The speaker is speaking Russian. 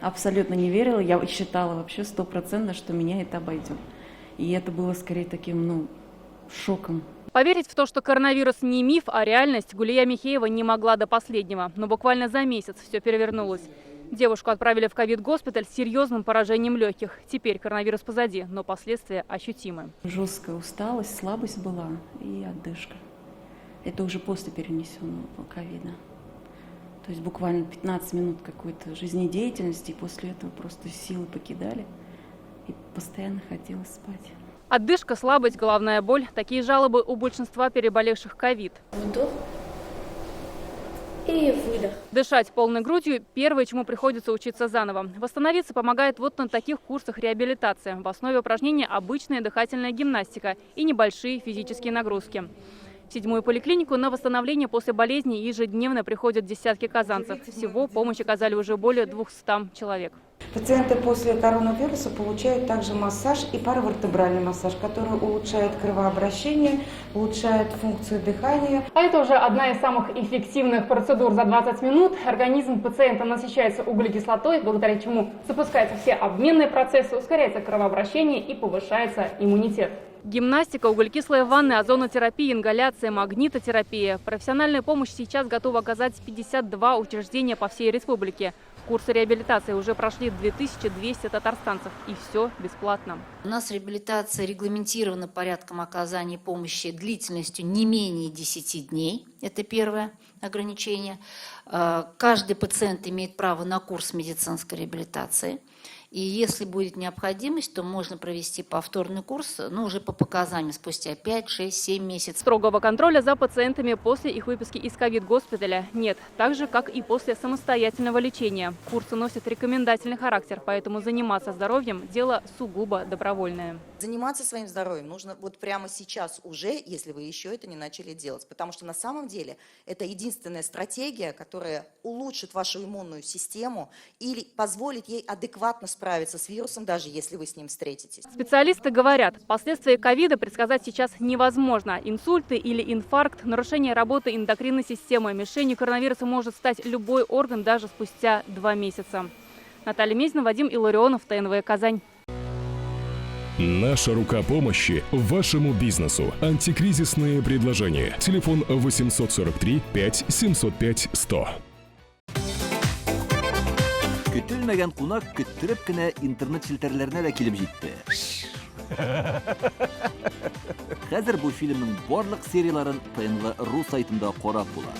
Абсолютно не верила, я считала вообще стопроцентно, что меня это обойдет. И это было скорее таким, шоком. Поверить в то, что коронавирус не миф, а реальность, Гулия Михеева не могла до последнего. Но буквально за месяц все перевернулось. Девушку отправили в ковид-госпиталь с серьезным поражением легких. Теперь коронавирус позади, но последствия ощутимы. Жесткая усталость, слабость была и отдышка. Это уже после перенесенного ковида. То есть буквально 15 минут какой-то жизнедеятельности, и после этого просто силы покидали. И постоянно хотелось спать. Отдышка, слабость, головная боль – такие жалобы у большинства переболевших ковид. Вдох и выдох. Дышать полной грудью – первое, чему приходится учиться заново. Восстановиться помогает вот на таких курсах реабилитации. В основе упражнения обычная дыхательная гимнастика и небольшие физические нагрузки. В 7-ю поликлинику на восстановление после болезни ежедневно приходят десятки казанцев. Всего помощь оказали уже более 200 человек. Пациенты после коронавируса получают также массаж и паравертебральный массаж, который улучшает кровообращение, улучшает функцию дыхания. А это уже одна из самых эффективных процедур. За 20 минут организм пациента насыщается углекислотой, благодаря чему запускаются все обменные процессы, ускоряется кровообращение и повышается иммунитет. Гимнастика, углекислая ванна, озонотерапия, ингаляция, магнитотерапия. Профессиональную помощь сейчас готовы оказать 52 учреждения по всей республике. Курсы реабилитации уже прошли 2200 татарстанцев. И все бесплатно. У нас реабилитация регламентирована порядком оказания помощи длительностью не менее 10 дней. Это первое ограничение. Каждый пациент имеет право на курс медицинской реабилитации. И если будет необходимость, то можно провести повторный курс, уже по показаниям спустя 5, 6, 7 месяцев. Строгого контроля за пациентами после их выписки из ковид-госпиталя нет. Так же, как и после самостоятельного лечения. Курсы носят рекомендательный характер, поэтому заниматься здоровьем – дело сугубо добровольное. Заниматься своим здоровьем нужно вот прямо сейчас уже, если вы еще это не начали делать. Потому что на самом деле это единственная стратегия, которая улучшит вашу иммунную систему или позволит ей адекватно справиться с вирусом, даже если вы с ним встретитесь. Специалисты говорят, последствия ковида предсказать сейчас невозможно. Инсульты или инфаркт, нарушение работы эндокринной системы. Мишенью коронавируса может стать любой орган даже спустя 2 месяца. Наталья Мезина, Вадим Илларионов, ТНВ «Казань». Наша рука помощи вашему бизнесу. Антикризисные предложения. Телефон 843 5 705 100. Көтелмәгән кунак көттөреп кенә интернет челтәрләренә дә килеп җитте. Хәзер бу фильмның барлык серияларын ТНВ.ру сайтында карап була.